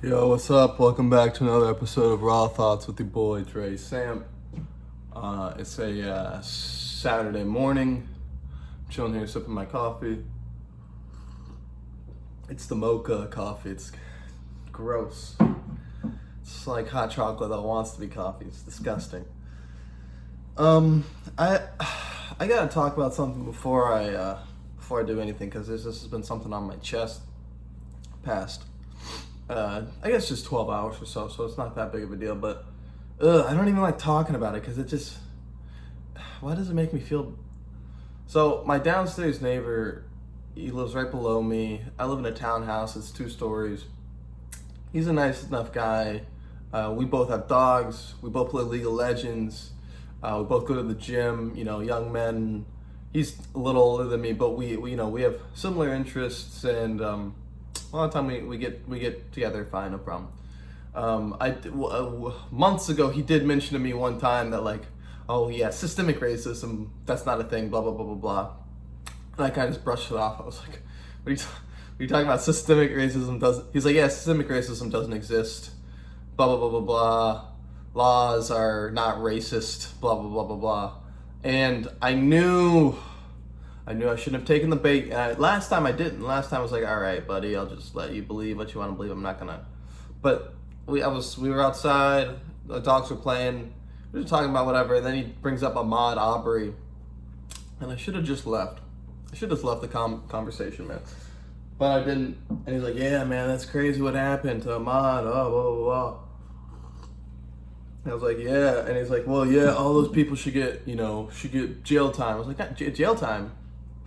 Yo, what's up? Welcome back to another episode of Raw Thoughts with your boy Dre Samp. It's a Saturday morning. I'm chilling here sipping my coffee. It's the mocha coffee. It's gross. It's like hot chocolate that wants to be coffee. It's disgusting. I gotta talk about something before I do anything, because this has been something on my chest past. I guess just 12 hours or so it's not that big of a deal, but I don't even like talking about it because it just, why does it make me feel? So my downstairs neighbor, he lives right below me. I live in a townhouse, it's 2 stories. He's a nice enough guy. We both have dogs, we both play League of Legends, we both go to the gym, young men. He's a little older than me, but we have similar interests, and a lot of time we get together fine, no problem. Months ago he did mention to me one time that, like, oh yeah, systemic racism, that's not a thing, blah blah blah blah blah. And I kind of just brushed it off. I was like, what are you talking about? Systemic racism doesn't. He's like, yeah, systemic racism doesn't exist. Blah blah blah blah blah. Laws are not racist. Blah blah blah blah blah. And I knew I shouldn't have taken the bait. Last time I didn't. Last time I was like, all right, buddy, I'll just let you believe what you want to believe. I'm not gonna. But we were outside. The dogs were playing. We were talking about whatever. And then he brings up Ahmaud Arbery, and I should have just left. I should have just left the conversation, man. But I didn't. And he's like, yeah, man, that's crazy what happened to Ahmaud. Oh, blah blah blah. And I was like, yeah. And he's like, well, yeah, all those people should get jail time. I was like, jail time?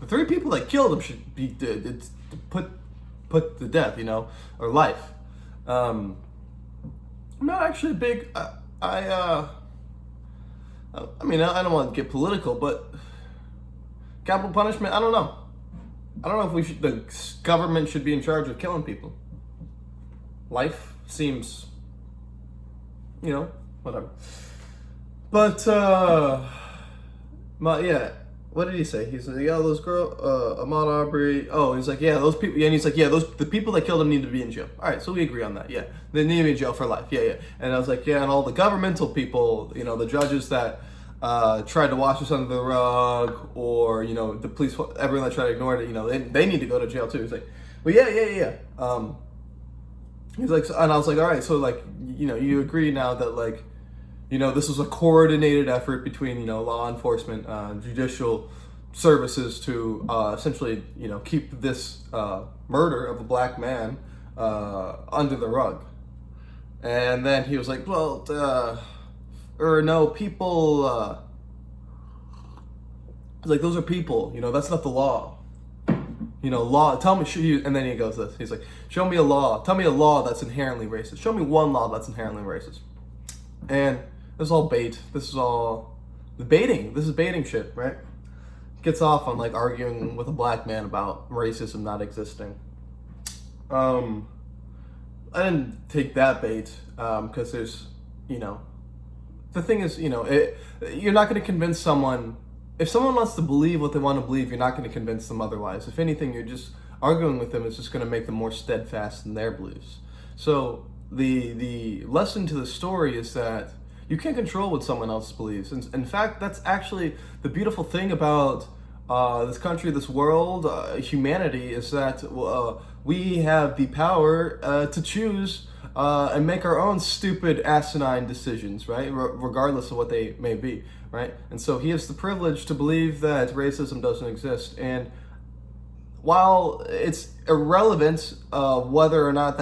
The 3 people that killed him should be put to death, or life. I'm not actually a big. I mean, I don't want to get political, but capital punishment. I don't know. I don't know if the government should be in charge of killing people. Life seems, whatever. But yeah. What did he say? He's like, yeah, those Ahmaud Arbery. Oh, he's like, yeah, those people. Yeah, and he's like, yeah, the people that killed him need to be in jail. All right, so we agree on that. Yeah, they need to be in jail for life. Yeah, yeah. And I was like, yeah, and all the governmental people, the judges that tried to wash this under the rug, or the police, everyone that tried to ignore it, they need to go to jail too. He's like, well, yeah. He's like, and I was like, all right, so like, you agree now that, like, this was a coordinated effort between, law enforcement, judicial services to essentially, keep this murder of a black man under the rug. And then he was like, well, no, people, like, those are people, that's not the law. Law, tell me, and then he goes this, he's like, show me a law, tell me a law that's inherently racist. Show me one law that's inherently racist. And this is all bait. This is all baiting. This is baiting shit, right? Gets off on, like, arguing with a black man about racism not existing. I didn't take that bait because there's, the thing is, you're not going to convince someone. If someone wants to believe what they want to believe, you're not going to convince them otherwise. If anything, you're just arguing with them. It's just going to make them more steadfast in their beliefs. So the lesson to the story is that you can't control what someone else believes. And in fact, that's actually the beautiful thing about this country, this world, humanity, is that we have the power to choose and make our own stupid, asinine decisions, right? Regardless of what they may be, right? And so he has the privilege to believe that racism doesn't exist. And while it's irrelevant whether or not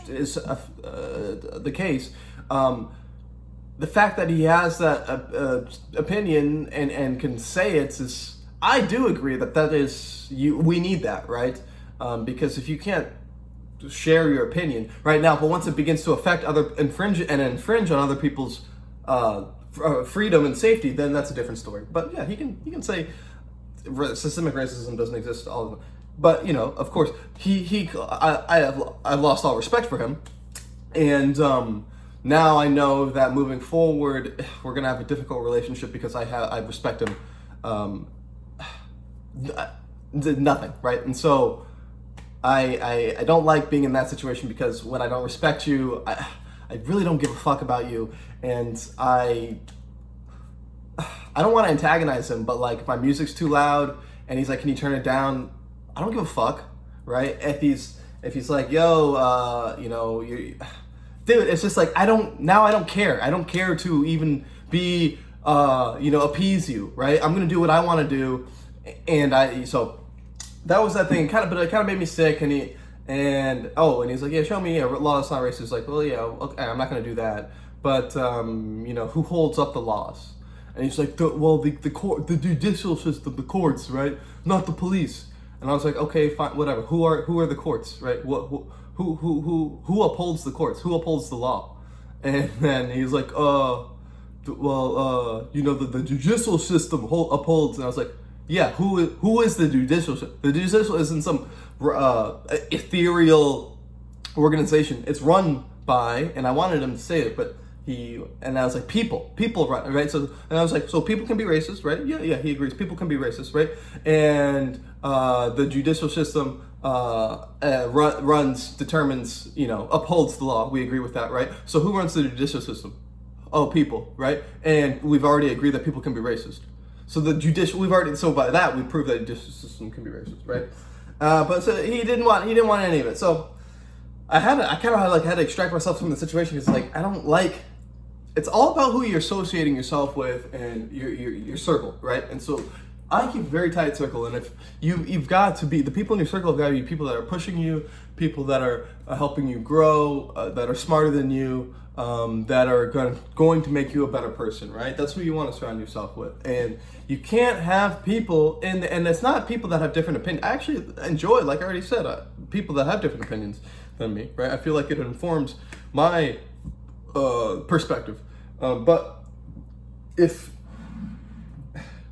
is the case, the fact that he has that opinion and can say it is, I do agree that is, we need that, right? Because if you can't share your opinion right now, but once it begins to affect infringe on other people's freedom and safety, then that's a different story. But yeah, he can say systemic racism doesn't exist. All of them. But of course, I've lost all respect for him, and now I know that moving forward, we're gonna have a difficult relationship because I respect him, nothing, right? And so I don't like being in that situation because when I don't respect you, I really don't give a fuck about you, and I don't want to antagonize him, but like if my music's too loud and he's like, "Can you turn it down?" I don't give a fuck, right? If he's like, "Yo, you know, you," dude, it's just like I don't care. I don't care to even be, you know, appease you, right? I'm gonna do what I want to do, and so that was that thing. But it kind of made me sick, and he's like, "Yeah, show me a law that's not racist." Like, well, yeah, okay, I'm not gonna do that, but you know, who holds up the laws? And he's like, the court, the judicial system, the courts, right? Not the police. And I was like, okay, fine, whatever. Who are the courts, right? Who upholds the courts? Who upholds the law? And then he's like, you know, the judicial system upholds. And I was like, yeah, who is the judicial system? The judicial isn't some ethereal organization. It's run by, and I wanted him to say it, but and I was like, people run, right? So, and I was like, so people can be racist, right? Yeah, he agrees. People can be racist, right? And the judicial system determines, you know, upholds the law. We agree with that, right? So who runs the judicial system? Oh, people, right? And we've already agreed that people can be racist. So so by that we proved that the judicial system can be racist, right? But so he didn't want any of it. So I kind of had to extract myself from the situation because like I don't like. It's all about who you're associating yourself with and your circle, right? And so I keep a very tight circle, and if you've got to be, the people in your circle have got to be people that are pushing you, people that are helping you grow, that are smarter than you, that are going to make you a better person, right? That's who you want to surround yourself with. And you can't have people, and it's not people that have different opinions. I actually enjoy, like I already said, people that have different opinions than me, right? I feel like it informs my perspective. But if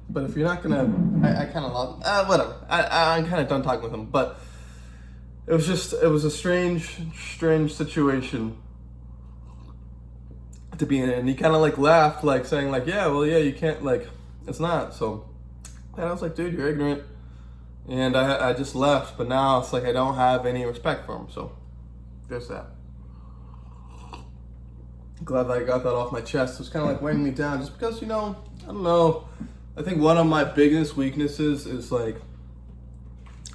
you're not gonna, I kind of lost, whatever. I'm kind of done talking with him, but it was a strange situation to be in, and he kind of like laughed, like saying like, yeah, well, yeah, you can't, like, it's not. So, and I was like, dude, you're ignorant, and I just left. But now it's like I don't have any respect for him. So there's that. Glad that I got that off my chest. It was kind of like weighing me down, just because, you know, I don't know. I think one of my biggest weaknesses is like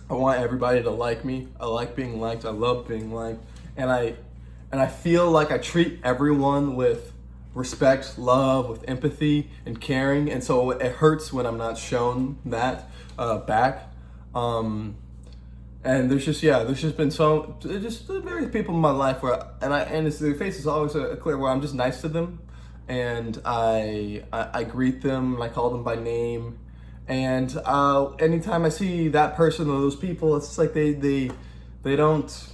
I want everybody to like me. I like being liked. I love being liked, and I feel like I treat everyone with respect, love, with empathy and caring, and so it hurts when I'm not shown that back. And there's just been various people in my life where their face is always clear where I'm just nice to them, and I greet them and I call them by name, and anytime I see that person or those people, it's just like they don't.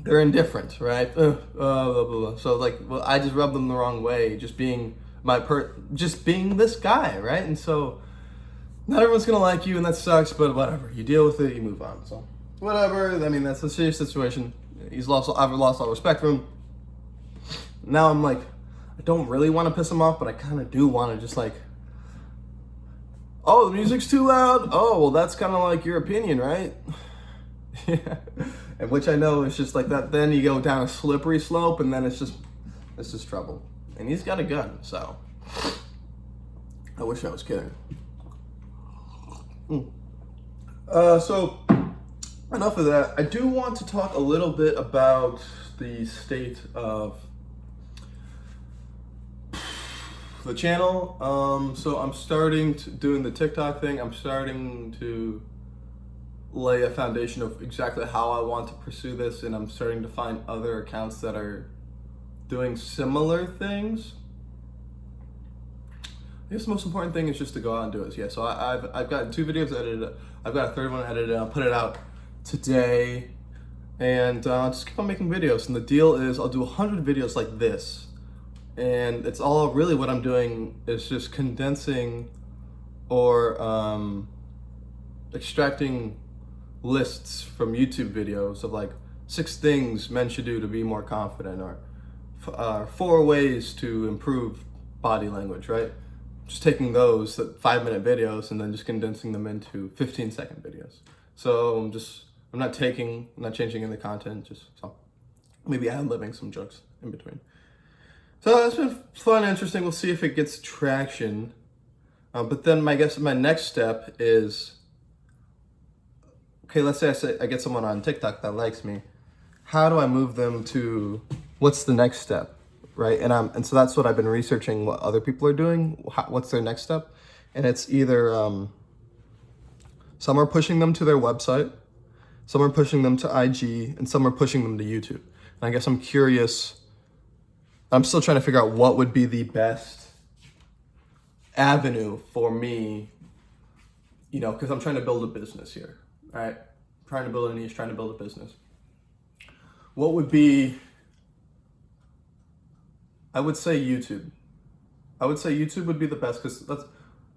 They're indifferent, right? Blah, blah, blah. So like, well, I just rub them the wrong way, just being just being this guy, right? And so not everyone's gonna like you, and that sucks. But whatever, you deal with it, you move on. So whatever. I mean, that's a serious situation. I've lost all respect for him. Now I'm like, I don't really want to piss him off, but I kind of do want to just like, oh, the music's too loud. Oh, well, that's kind of like your opinion, right? Yeah. And which I know is just like that. Then you go down a slippery slope, and then it's just trouble. And he's got a gun, so I wish I was kidding. So enough of that. I do want to talk a little bit about the state of the channel. So I'm starting to doing the TikTok thing. I'm starting to lay a foundation of exactly how I want to pursue this, and I'm starting to find other accounts that are doing similar things. I guess the most important thing is just to go out and do it. Yeah, so I've got 2 videos edited. I've got a 3rd one edited. I'll put it out today, and I'll just keep on making videos. And the deal is I'll do 100 videos like this, and it's all really what I'm doing is just condensing or extracting lists from YouTube videos of like 6 things men should do to be more confident, or 4 ways to improve body language, right? Just taking those 5-minute videos and then just condensing them into 15-second videos. So I'm just I'm not changing in the content, just so maybe ad-libbing some jokes in between. So that's been fun, interesting. We'll see if it gets traction. But then I guess my next step is, okay, let's say I get someone on TikTok that likes me. How do I move them to, what's the next step, right? And so that's what I've been researching, what other people are doing, what's their next step. And it's either, some are pushing them to their website, some are pushing them to IG, and some are pushing them to YouTube. And I guess I'm curious, I'm still trying to figure out what would be the best avenue for me, you know, because I'm trying to build a business here, right? Trying to build a niche, trying to build a business. What would be, I would say YouTube. I would say YouTube would be the best because that's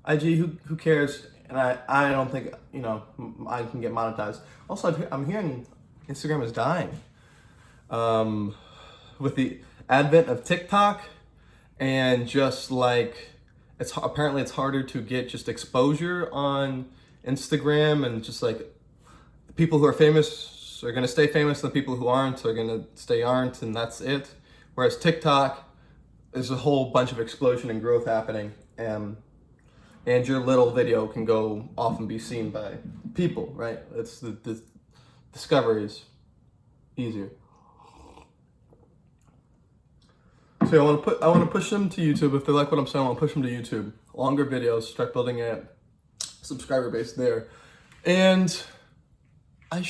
IG, who cares? And I don't think, you know, I can get monetized. Also, I'm hearing Instagram is dying. With the advent of TikTok and just like, apparently it's harder to get just exposure on Instagram, and just like the people who are famous are gonna stay famous, and the people who aren't are gonna stay aren't, and that's it. Whereas TikTok, there's a whole bunch of explosion and growth happening, and your little video can go off and be seen by people, right? It's the discovery is easier. So I want to push them to YouTube. If they like what I'm saying, I want to push them to YouTube. Longer videos, start building a subscriber base there. And I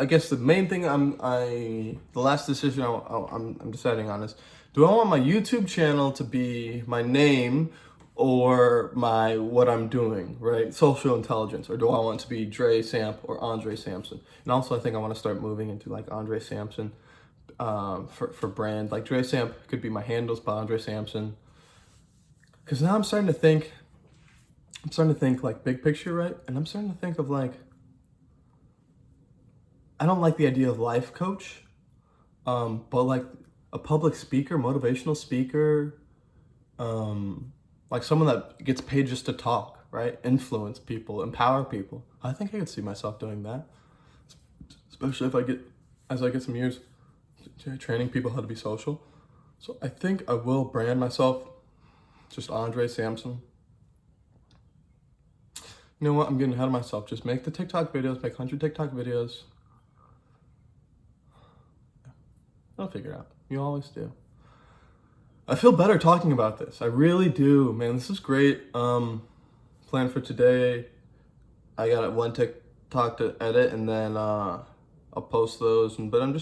guess the main thing the last decision I'm deciding on is, do I want my YouTube channel to be my name or what I'm doing, right? Social intelligence, or do I want it to be Dre Samp or Andre Sampson? And also, I think I want to start moving into like Andre Sampson. For brand, like Dre Samp could be my handles, by Andre Sampson. Because now I'm starting to think like big picture, right? And I'm starting to think of like, I don't like the idea of life coach, but like a public speaker, motivational speaker, like someone that gets paid just to talk, right? Influence people, empower people. I think I could see myself doing that, especially as I get some years training people how to be social. So I think I will brand myself just Andre Sampson. You know what? I'm getting ahead of myself. Just make the TikTok videos, make 100 TikTok videos. I'll figure it out. You always do. I feel better talking about this. I really do, man. This is great. Plan for today. I got one TikTok to edit, and then I'll post those. But I'm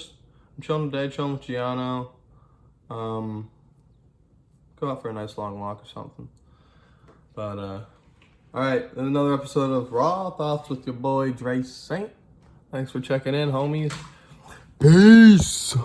chilling today, chilling with Gianno. Go out for a nice long walk or something. But, all right, then another episode of Raw Thoughts with your boy, Dre Saint. Thanks for checking in, homies. Peace.